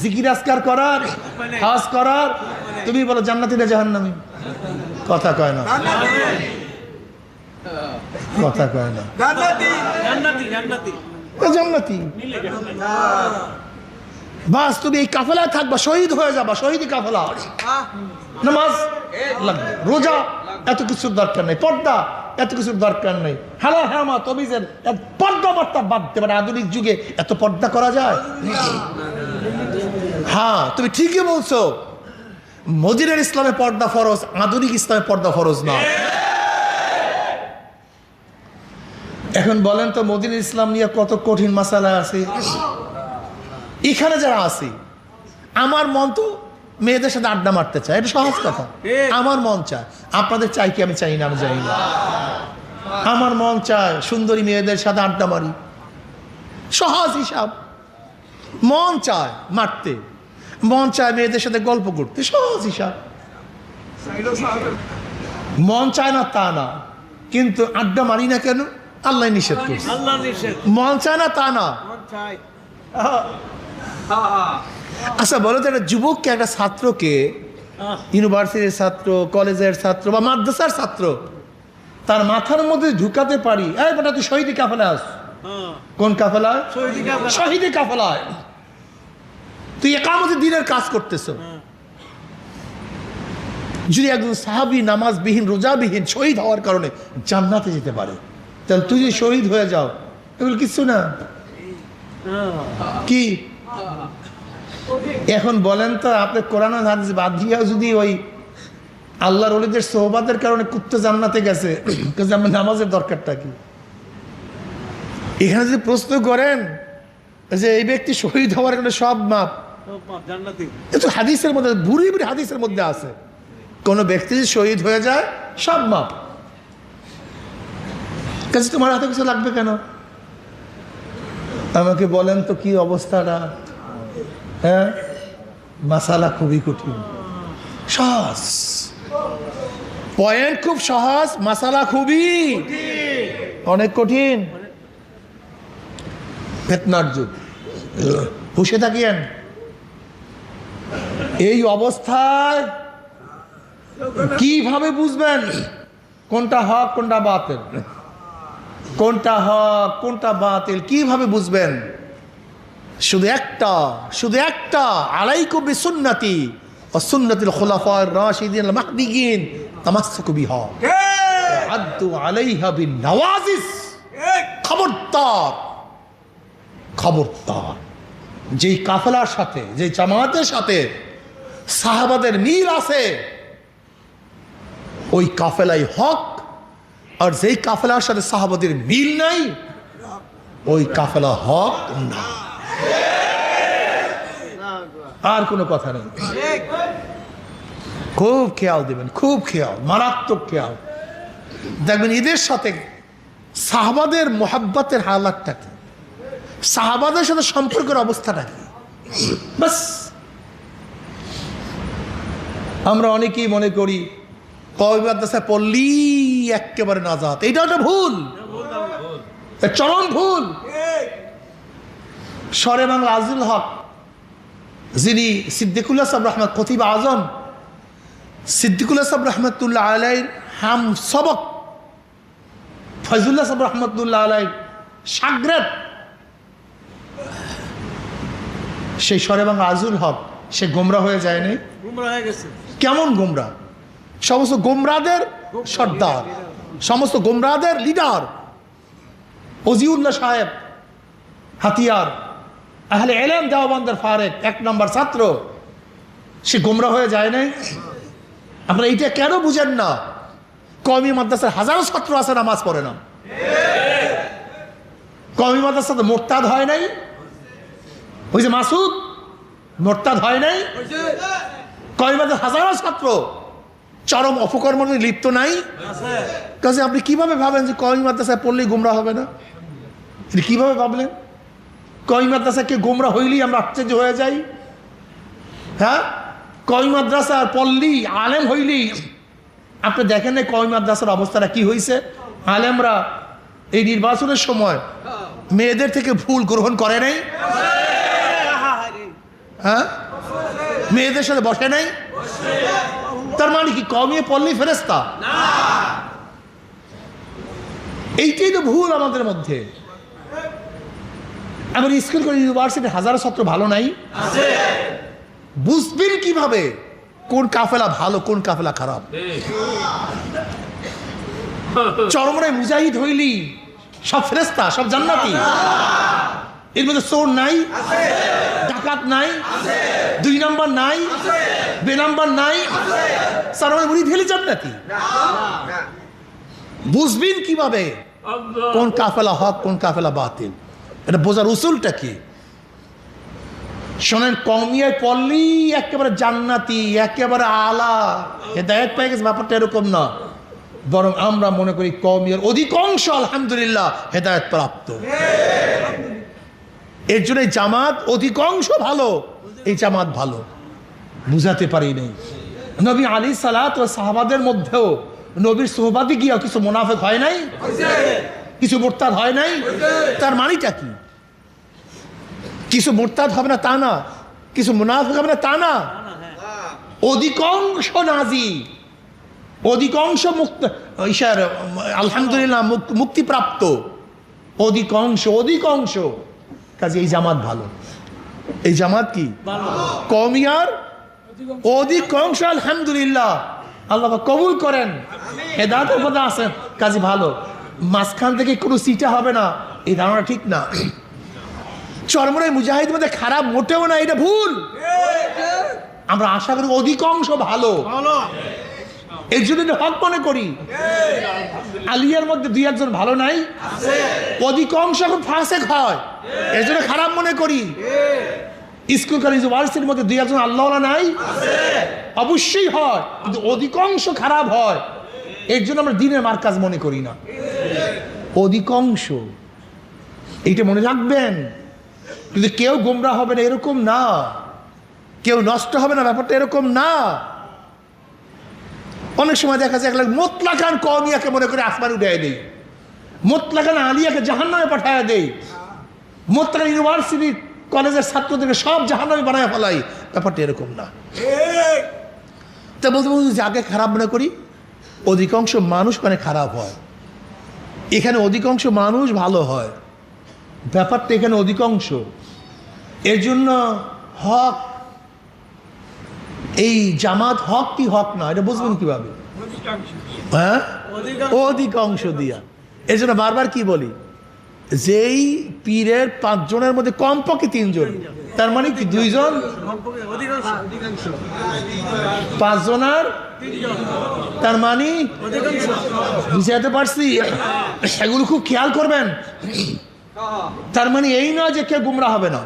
জিকির আজকার করার, হজ করার, তুমি বলো জান্নাতি না জাহান্নামী? কথা কয় না, কথা কয় না। জান্নাতি। বাস তুমি এই কাফেলায় থাকবা, শহীদ হয়ে যাবা, শহীদ কাফেলা। নামাজ লাগবে, রোজা এত কিছুর দরকার নেই, পর্দা এত কিছুর দরকার নেই, হালাল হারামাত অভিযান পর্দা বার্তা বাদ দেবে না। আধুনিক যুগে এত পর্দা করা যায়? হ্যাঁ, তুমি ঠিকই বলছো, মদিনার ইসলামে পর্দা ফরজ, আধুনিক ইসলামে পর্দা ফরজ না। এখন বলেন তো মদিনার ইসলাম নিয়ে কত কঠিন মাসালা আছে। এখানে যারা আছে, আমার মন তো মেয়েদের সাথে আড্ডা মারতে চায়, এটা সহজ কথা। আমার মন চায়, আপনাদের চাই কি? আমি চাই না, আমি চাই না। আমার মন চায় সুন্দরী মেয়েদের সাথে আড্ডা মারি, সহজ হিসাব। মন চায় মারতে, মন চায় মেয়েদের সাথে গল্প করতে, সহজ হিসাব। মন চায় না তা না, কিন্তু আড্ডা মারি না কেন? আল্লাহ নিষেধ করছে। মন চায় না তা না। আচ্ছা বলো তো, একটা যুবককে, একটা ছাত্রকে, ইউনিভার্সিটির ছাত্র, কলেজের ছাত্র বা মাদ্রাসার ছাত্র, তার মাথার মধ্যে ঢুকাতে পারি, এই বেটা তুই শহীদি কাফেলায় আস। কোন কাফেলায়? শহীদি কাফেলায়। তুই ইকামতে দ্বীনের কাজ করতেছ। যদি একজন সাহাবী নামাজবিহীন, রোজাবিহীন শহীদ হওয়ার কারণে জান্নাতে যেতে পারে, তাহলে তুই যদি শহীদ হয়ে যাও, এগুলো কিছু না। কি এখন বলেন তো, আপনি কোরআন হাদিস বাদ দিয়া যদি ওই আল্লাহর ওলিদের সোহবাতের কারণে কুত্তে জান্নাতে গেছে, আমার নামাজের দরকারটা কি? এখানে যদি প্রশ্ন করেন যে এই ব্যক্তি শহীদ হওয়ার কারণে সব মাপ, এটা হাদিসের মধ্যে, বুড়ি বুড়ি হাদিসের মধ্যে আছে, কোন ব্যক্তি যদি শহীদ হয়ে যায় সব মাপ। কাছে তোমার হাতে কিছু লাগবে কেন? আমাকে বলেন তো কি অবস্থাটা? হ্যাঁ, মাসালা খুবই কঠিন। সহজ পয়েন্ট, খুব সহজ, মাসালা খুবই অনেক কঠিন। ফিতনার যুগ, হুঁশে থাকিয়েন। এই অবস্থায় কিভাবে বুঝবেন কোনটা হক কোনটা বাতিল, কোনটা হক কোনটা বাতিল কিভাবে বুঝবেন? শুধু একটা, আলাইকুম বিসুন্নতি ওয়া সুন্নাতিল খুলাফায়ে রাশিদিন আল মাহদিয়িন তামাসসাকু বিহা আদু আলাইহা বিন নওয়াজিস। খবরদার, যেই কাফেলার সাথে, যেই জামাতের সাথে সাহাবাদের মিল আছে, ওই কাফেলাই হক। আর যেই কাফেলার সাথে সাহাবাদের মিল নাই, ওই কাফেলা হক না। আর কোনো কথা নেই। খুব খেয়াল দিবেন, খুব খেয়াল, মারাত্মক খেয়াল। দেখবেন এদের সাথে সাহাবাদের মোহাব্বতের হালাতটা কি, সাহাবাদের সাথে সম্পর্কের অবস্থাটা কি। বাস আমরা অনেকেই মনে করি কওমি মাদ্রাসায় পড়লি একেবারে নাজাত। এইটা একটা ভুল, চরম ভুল। শরে বাংলা আজিজুল হক, যিনি সিদ্দিকুল্লাহ সাহেব রহমত, খতিব আজম সিদ্দিকুল্লাহ সাহেব রহমতুল্লাহ আলাইহির হাম সবক, ফয়জুল্লাহ সাহেব রহমতুল্লাহ আলাইহির শাগরেদ, সেই শরে বাংলা আজিজুল হক, সে গোমরা হয়ে যায়নি? কেমন গোমরা? সমস্ত গোমরাদের সর্দার, সমস্ত গোমরাদের লিডার ওজিউল্লাহ সাহেব হাতিয়ার, আহলে ইলম দেওবন্দের ফারেক, 1 নম্বর ছাত্র, সে গোমরা হয়ে যায় নাই? আপনারা এইটা কেন বুঝেন না? কওমি মাদ্রাসার হাজারো ছাত্র আছে নামাজ পড়ে না। কওমি মাদ্রাসাতে মোরতাদ হয় নাই? ওই যে মাসুদ মোরতাদ হয় নাই? কওমি মাদ্রাসার হাজারো ছাত্র চরম অপকর্মে লিপ্ত নাই? কাজে আপনি কিভাবে ভাবেন যে কওমি মাদ্রাসায় পড়লেই গোমরা হবে না? কিভাবে ভাবলেন? কওমি মাদ্রাসাকে গোমরা হইলেই আমরা আশ্চর্য হয়ে যাই? হ্যাঁ, কওমি মাদ্রাসার পড়লি আলেম হইলি। আপনি দেখেন না কওমি মাদ্রাসার অবস্থাটা কি হয়েছে? আলেমরা এই নির্বাচনের সময় মেয়েদের থেকে ফুল গ্রহণ করে নাই? হ্যাঁ, মেয়েদের সাথে বসে নাই। তার মানে কি কমিয়ে পড়লেই ফেরেশতা? এইটাই তো ভুল আমাদের মধ্যে। আমার স্কুল কলেজ ইউনিভার্সিটি হাজারো ছাত্র ভালো নাই, বুঝবেন কিভাবে কোন কাফেলা ভালো কোন কাফেলা খারাপ? চরমরায় মুজাহিদ হইলি সব ফেরেশতা, সব জান্নাতি? এর মধ্যে চোর নাই, ডাকাত নাই, 2 নাম্বার নাই, বে নাম্বার নাই, চরমরায় মুরিদ হইলি জান্নাতি? বুঝবেন কিভাবে কোন কাফেলা হক কোন কাফেলা বাতিল? এটা বোঝার উসুলটা কি? শোনেন, কওমিয়ায় পড়লি একেবারে জান্নাতি, একেবারে আলা হেদায়েত পেয়ে গেছে, ব্যাপারটা এরকম না। বরং আমরা মনে করি কওমিয়ার অধিকাংশ আলহামদুলিল্লাহ হেদায়েত প্রাপ্ত। এর জন্য জামাত অধিকাংশ ভালো, এই জামাত ভালো বুঝাতে পারি নাই। নবী আলাইহিস সালাত ও সাহাবাদের মধ্যেও নবীর সোহবাতে গিয়া কিছু মুনাফিক হয় নাই, কিছু মুরতাদ হয় নাই? তার মানেটা কি? কিছু মুরতাদ হবে না তা না, কিছু মুনাফিক হবে না তা না। অধিকাংশ নাজি, অধিকাংশ মুক্ত ঈশার আলহামদুলিল্লাহ মুক্তিপ্রাপ্ত, অধিকাংশ অধিকাংশ কাজে এই জামাত ভালো। এই জামাত কি কওমিয়ার অধিকাংশ আলহামদুলিল্লাহ আল্লাহ কবুল করেন, হেদায়েতের পথে আছেন, কাজে ভালো। মাঝখান থেকে কোনো সিটা হবে না, এই ধারণা ঠিক না। চরমরায় মুজাহিদ মধ্যে খারাপ মোটেও না, এটা ভুল। আমরা আশা করি অধিকাংশ ভালো, এর জন্য হক মনে করি। আলিয়ার মধ্যে 2-1 জন ভালো নাই, অধিকাংশ এখন ফাসেক হয়, এর জন্য খারাপ মনে করি। স্কুল কলেজ ইউনিভার্সিটির মধ্যে 2-1 জন আল্লাহওয়ালা নাই, অবশ্যই হয়, কিন্তু অধিকাংশ খারাপ হয়, এর জন্য আমরা দ্বীনের মার্কাজ মনে করি না। অধিকাংশ, এইটা মনে রাখবেন। কিন্তু কেউ গোমরা হবে না এরকম না, কেউ নষ্ট হবে না ব্যাপারটা এরকম না। অনেক সময় দেখা যায় মোতলাকান কওমিয়াকে মনে করে আসমানে উঠায় দেই, মোতলাকান আলিয়াকে জাহান্নামে পাঠায় দেই, মোতলাকান ইউনিভার্সিটি কলেজের ছাত্রদেরকে সব জাহান্নামে বানায় ফেলাই, ব্যাপারটা এরকম না। তা বলতে বলতে যাকে খারাপ মনে করি, অধিকাংশ মানুষ মানে খারাপ হয়, এখানে অধিকাংশ মানুষ ভালো হয়, ব্যাপারটা এখানে অধিকাংশ। এর জন্য হক, এই জামাত হক কি হক না এটা বুঝবেন কিভাবে? হ্যাঁ, অধিকাংশ দিয়া। এর জন্য বারবার কি বলি, যেই পীরের 5 জনের মধ্যে কমপক্ষে 3 জন, তার মানে কি 2 জন, 5 জনের, তার মানে বুঝাতে পারছি? এগুলো খুব খেয়াল করবেন। তার মানে এই নয় যে কেউ গুমরা হবে না।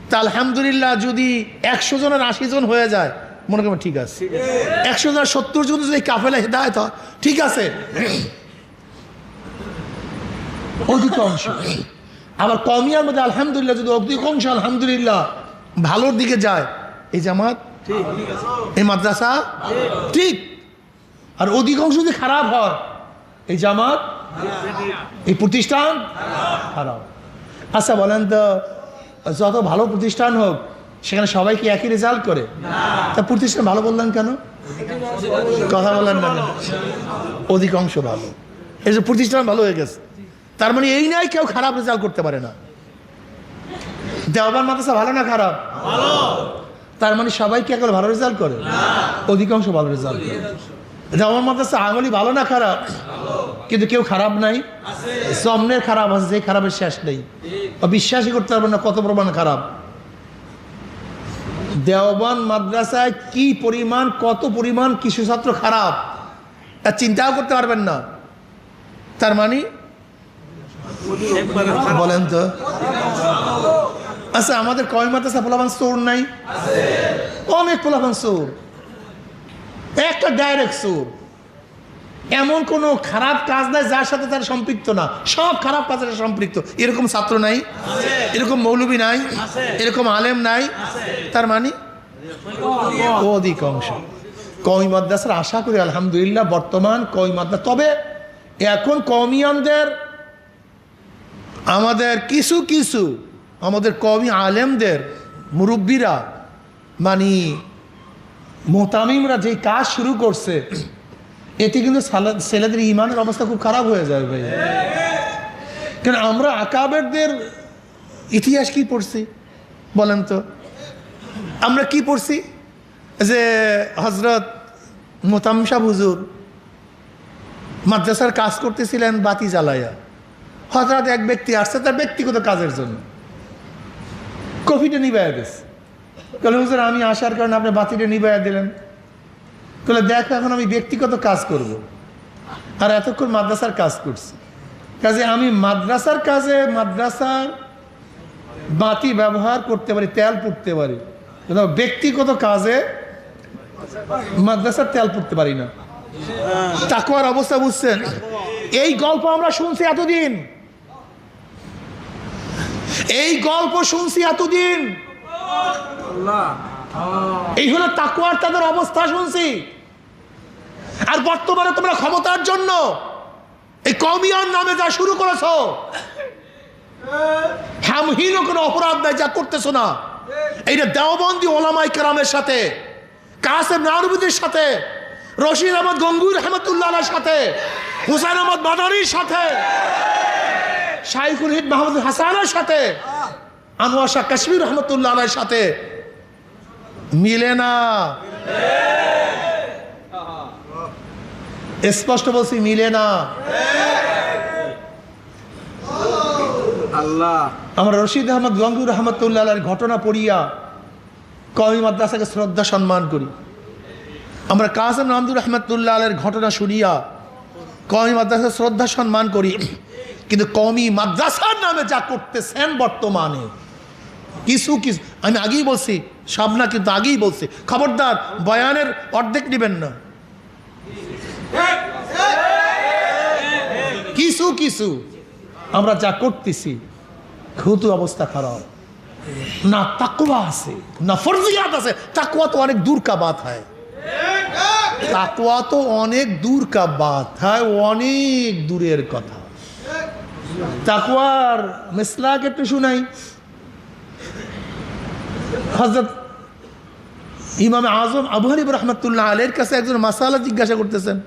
তা আলহামদুলিল্লাহ যদি 100 জনের 80 জন হয়ে যায় মনে করবেন ঠিক আছে, 100 জনের 70 জন যদি কাফেলা হেদায়েত হয় ঠিক আছে, অধিকাংশ। আবার কওমিয়ার মধ্যে আলহামদুলিল্লাহ যদি অধিকাংশ আলহামদুলিল্লাহ ভালোর দিকে যায়, এই জামাত এই মাদ্রাসা ঠিক। আর অধিকাংশ যদি খারাপ হয়, এই জামাত এই প্রতিষ্ঠান খারাপ। আচ্ছা বলেন তো, যত ভালো প্রতিষ্ঠান হোক সেখানে সবাই কি একই রেজাল্ট করে? তা প্রতিষ্ঠান ভালো বললেন কেন? কথা বলেন না, অধিকাংশ ভালো, এই যে প্রতিষ্ঠান ভালো হয়ে গেছে, তার মানে এই নয় কেউ খারাপ রেজাল্ট করতে পারে না। দেওবান মাদ্রাসা ভালো না খারাপ? তার মানে সবাই কি একবার ভালো রেজাল্ট করে? অধিকাংশ ভালো রেজাল্ট করে। দেওবান মাদ্রাসা আমলি ভালো না খারাপ? কিন্তু কেউ খারাপ নাই, জমনের খারাপ আছে, যে খারাপের শেষ নেই, বিশ্বাসই করতে পারবেন না কত প্রমাণ খারাপ। দেওবান মাদ্রাসায় কি পরিমাণ, কত পরিমাণ কিছু ছাত্র খারাপ তা চিন্তাও করতে পারবেন না। তার মানে বলেন তো, আচ্ছা আমাদের কওমি মাদ্রাসা পোলাপান চোর নাই? অনেক পোলাপান চোর, একটা ডাইরেক্ট চোর। এমন কোনো খারাপ কাজ নাই যার সাথে তারা সম্পৃক্ত না, সব খারাপ কাজের সম্পৃক্ত। এরকম ছাত্র নাই, এরকম মৌলবী নাই, এরকম আলেম নাই, তার মানে অধিকাংশ। কওমি মাদ্রাসার আশা করি আলহামদুলিল্লাহ বর্তমান কওমি মাদ্রাসা, তবে এখন কওমিয়ানদের আমাদের কিছু কিছু আমাদের কওমি আলেমদের মুরব্বীরা মানে মোতামিমরা যে কাজ শুরু করছে, এতে কিন্তু ছেলেদের ইমানের অবস্থা খুব খারাপ হয়ে যাবে ভাই। কেন আমরা আকাবেরদের ইতিহাস কি পড়ছি বলেন তো? আমরা কি পড়ছি যে হজরত মোতামিম সাহেব হুজুর মাদ্রাসার কাজ করতেছিলেন বাতি জ্বালাইয়া, হঠাৎ এক ব্যক্তি আসছে তার ব্যক্তিগত কাজের জন্য, কফিটা নিবাইয়া গেছে। বলে হুজুর আমি আসার কারণে আপনি বাতিটা নিবাইয়া দিলেন। বলে দেখো এখন আমি ব্যক্তিগত কাজ করব, আর এতক্ষণ মাদ্রাসার কাজ করছি, কাজে আমি মাদ্রাসার কাজে মাদ্রাসার বাতি ব্যবহার করতে পারি, তেল পুড়তে পারি, কিন্তু ব্যক্তিগত কাজে মাদ্রাসার তেল পুড়তে পারি না। তাকওয়ার অবস্থা বুঝছেন? এই গল্প আমরা শুনছি এতদিন, এই গল্প শুনছি এতদিন, এই হলো তাকওয়ার তাদের অবস্থা শুনছি। আর বর্তমানে তোমরা ক্ষমতার জন্য এই কওমিয়ার নামে যা শুরু করেছো, হামহীন কোনো অপরাধ নাই যা করতেছো না, এইটা দেওবন্দি ওলামায়ে কেরামের সাথে, কাসেম নানুবীদের সাথে, রশিদ আহমদ গঙ্গুই রহমতুল্লাহ আলাইহির সাথে, হুসাইন আহমদ মাদানির সাথে, শাইখুল হিন্দ মাহমুদ হাসানের সাথে, আনোয়ার শাহ কাশ্মীর রহমতুল্লাহ আলাইহির সাথে মিলে না। স্পষ্ট বলছি, মিলে না। আমরা রশিদ আহমদ গঙ্গুই রহমতুল্লাহ আলাইহির ঘটনা পড়িয়া কওমি মাদ্রাসাকে শ্রদ্ধা সম্মান করি, আমরা কাসেম নামদুর রহমতুল্লাহ আলাইহির ঘটনা শুনিয়া কওমি মাদ্রাসাকে শ্রদ্ধা সম্মান করি, কিন্তু কওমি মাদ্রাসার নামে যা করতেছেন বর্তমানে কিছু কিছু, আমি আগেই বলছি, সব না কিন্তু আগেই বলছি, খবরদার বয়ানের অর্ধেক নেবেন না। কিছু কিছু আমরা যা করতেছি খুব অবস্থা খারাপ, না তাকওয়া আছে না ফরজিয়াত আছে। তাকওয়া তো অনেক দূর কা বাত হয়, তাকওয়া তো অনেক দূর কা বাত হয়, অনেক দূরের কথা। তাকওয়ার মিসলাক একটু শুনাই। হযরত ইমাম আজম আবু হানিফা রাহমাতুল্লাহ আলাইহির কাছে একজন মাসালা জিজ্ঞাসা করতেছেন,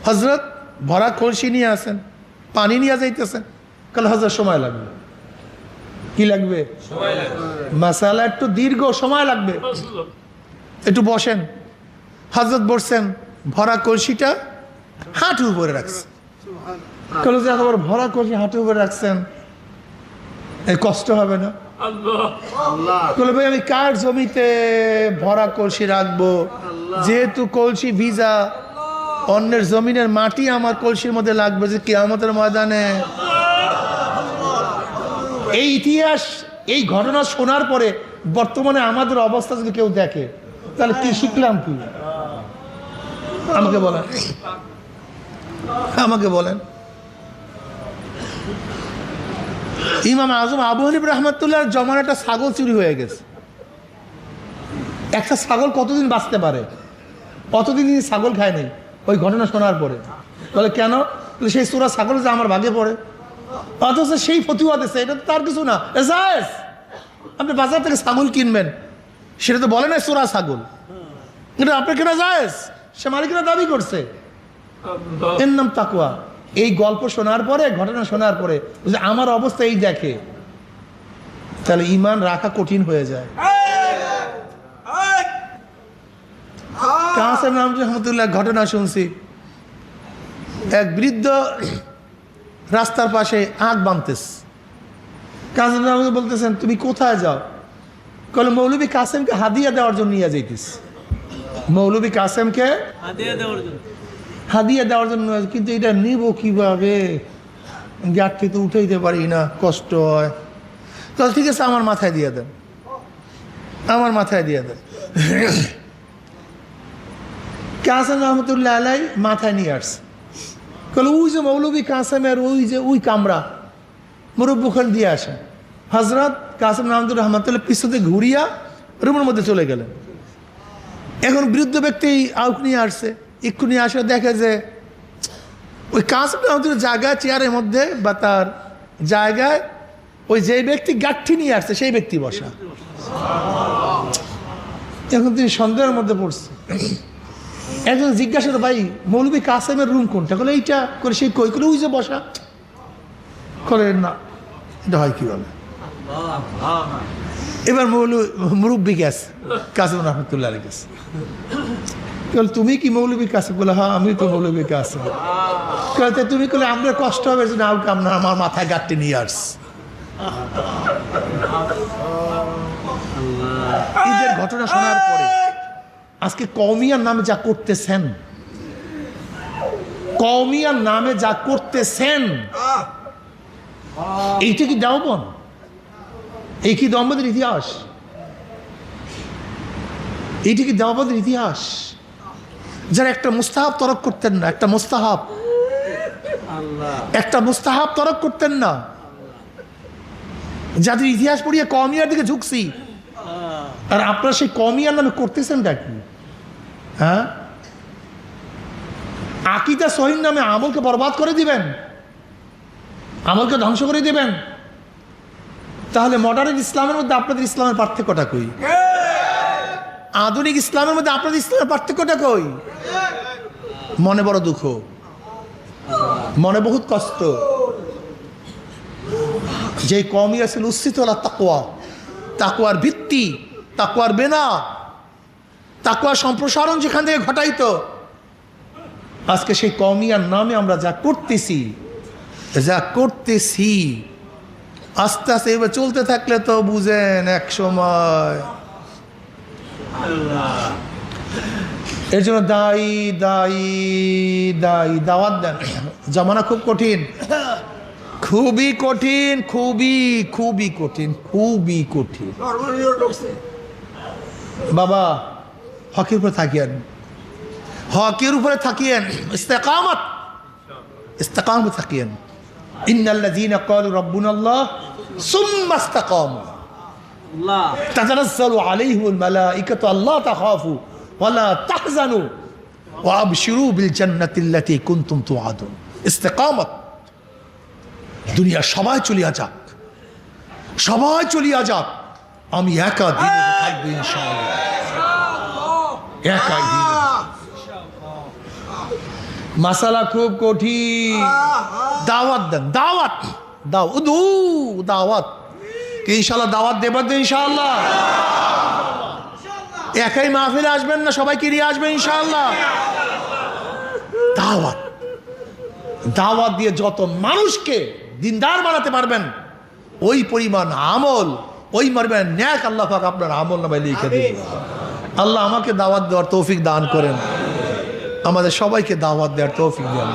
হযরত ভরা কলসি নিয়ে আসেন, পানি নিয়ে যাইতেছেন, কাল হযরত সময় লাগবে। কি লাগবে? সময় লাগবে। মাসালা একটু দীর্ঘ, সময় লাগবে, একটু বসেন। হযরত বসছেন, ভরা কলসিটা হাঁটুর উপরে রাখছেন। কাল যে আবার ভরা কলসি হাঁটুর উপরে রাখছেন, এই কষ্ট হবে না? বলে ভাই আমি কার জমিতে ভরা কলসি রাখবো, যেহেতু কলসি ভিজা, অন্যের জমিনের মাটি আমার কলসির মধ্যে লাগবে যে কিয়ামতের ময়দানে। এই ইতিহাস, এই ঘটনা শোনার পরে বর্তমানে আমাদের অবস্থা যদি কেউ দেখে, তাহলে কি শিখলাম? কি আমাকে বলেন, আমাকে বলেন। ইমাম আজম আবু হানিফা রাহমাতুল্লাহর জমানাটা ছাগল চুরি হয়ে গেছে। একটা ছাগল কতদিন বাঁচতে পারে? কতদিন ছাগল খায় নাই ওই ঘটনা শোনার পরে। বলে কেন? সেই চোরা ছাগল যে আমার ভাগে পড়ে, অথচ সেই ফতুয়া দিচ্ছে, এটা তো তার কিছু না। আপনি বাজার থেকে ছাগল কিনবেন, সেটা তো বলে না চোরা ছাগল, এটা আপনার কেনা যায়, সে মালিকেরা দাবি করছে, এর নাম তাকওয়া। এই গল্প শোনার পরে, ঘটনা শোনার পরে যে আমার অবস্থা এই দেখে, তাহলে ঈমান রাখা কঠিন হয়ে যায়। কাসেম নানুবী রহমতুল্লাহ ঘটনা শুনছি, এক বৃদ্ধ রাস্তার পাশে আগ বাঁধতেছে। কাসেম নানুবী বলতেছেন তুমি কোথায় যাও? বলে মৌলভী কাসেমকে হাদিয়া দেওয়ার জন্য নিয়ে যাইতেছে। মৌলভী কাসেমকে হাদিয়া দেওয়ার জন্য, কিন্তু এটা নিব কিভাবে, গাড়ি তো উঠাইতে পারি না, কষ্ট হয়। তাহলে ঠিক আছে আমার মাথায় দিয়ে দেন, আমার মাথায় দিয়ে দেন। কাসেম রহমতুল্লাহ আলাই মাথায় নিয়ে আসছে। বলে ওই যে মৌলভী কাসেমের ওই কামরা, মুরব্বুখান দিয়ে আসেন। হজরত কাসেম নামদুর রহমতুল্লাহ পিছনে ঘুরিয়া রুমের মধ্যে চলে গেলেন। এখন বৃদ্ধ ব্যক্তি আউক নিয়ে আসছে, এক্ষুনি আসে দেখে যে ওই কাসেম নামদুর জায়গায়, চেয়ারের মধ্যে বা তার জায়গায় ওই যে ব্যক্তি গাঠি নিয়ে আসছে সেই ব্যক্তি বসা। এখন তিনি সন্দেহের মধ্যে পড়ছে। একজন জিজ্ঞাসা করলো, ভাই মৌলভী কাসেমের রুম কোনটা? বলে এইটা। করে সেই কই করে ওই যে বসা। করে না, এটা হয় কীভাবে? এবার মুরব্বী গেছে কাসেম রহমতুল্লাহ গেছে। তুমি কি মৌলভী কাসেম? বলে হ্যাঁ আমি তো মৌলভী কাসেম। তুমি বলে আমরা কষ্ট হবে না, আপনার আমার মাথায় গাঁটটি নিয়ে আস। ঈদের ঘটনা শোনার পরে আজকে কওমিয়ার নামে যা করতেছেন, কওমিয়ার নামে যা করতেছেন, এইটা কি দেওবন্দ? এই কি দেওবন্দের ইতিহাস? এইটা কি দেওবন্দের ইতিহাস? যারা একটা মুস্তাহাব তরক করতেন না, একটা মুস্তাহাব তরক করতেন না, যাদের ইতিহাস পড়িয়ে কওমিয়ার দিকে ঝুঁকছি, আর আপনারা সেই কওমিয়ার নামে করতেছেন কি? হ্যাঁ, আকীদা সহিহ নামে আমলকে বরবাদ করে দিবেন, আমলকে ধ্বংস করে দিবেন। তাহলে মডার্ন ইসলামের মধ্যে আপনাদের ইসলামের পার্থক্যটা কই? আধুনিক ইসলামের মধ্যে আপনাদের ইসলামের পার্থক্যটা কই? মনে বড় দুঃখ, মনে বহুত কষ্ট। যে কওমিয়া ছিল উচ্ছিত হল তাকওয়া, তাকওয়ার ভিত্তি, তাকওয়ার বেনা, তাকওয়ার সম্প্রসারণ যেখান থেকে ঘটাইতো, আজকে সেই কওমিয়ার নামে আমরা যা করতেছি আস্তে আস্তে এবার চলতে থাকলে তো বুঝেন এক সময়। এর জন্য দাওয়াত দেন। জামানা খুব কঠিন, খুবই কঠিন, খুবই কঠিন। বাবা হকের উপরে থাকিয়েন, হকের উপরে থাকিয়েন, ইস্তেকামত থাকিয়েন। ইন্নাল্লাযীনা ক্বালু রাব্বুনাল্লাহ সুম্মা ইসতাকামু তাতানাজ্জালু আলাইহিমুল মালাঈকাতু আল্লা তাখাফু ওয়া লা তাহজানু ওয়া আবশিরু বিল জান্নাতিল্লাতী কুনতুম তুআদুন। ইস্তেকামত। দুনিয়া সবাই চলিয়া যাক, আমি একা দিনে থাকবো ইনশাআল্লাহ, একাই দিনে। মাসালা খুব কঠিন। দাওয়াত দেন, দাওয়াত ইনশাআল্লাহ, দাওয়াত দেবেন তো ইনশাআল্লাহ। একাই মাহফিলে আসবেন না, সবাইকে নিয়ে আসবেন ইনশাআল্লাহ। দাওয়াত দিয়ে যত মানুষকে দিনদার বানাতে পারবেন, ওই পরিমাণ আমল, ওই পরিমাণ ন্যাক আল্লাহ পাক আপনার আমল নামায় লিখে দিবেন। আল্লাহ আমাকে দাওয়াত দেওয়ার তৌফিক দান করেন, আমাদের সবাইকে দাওয়াত দেওয়ার তৌফিক দেন।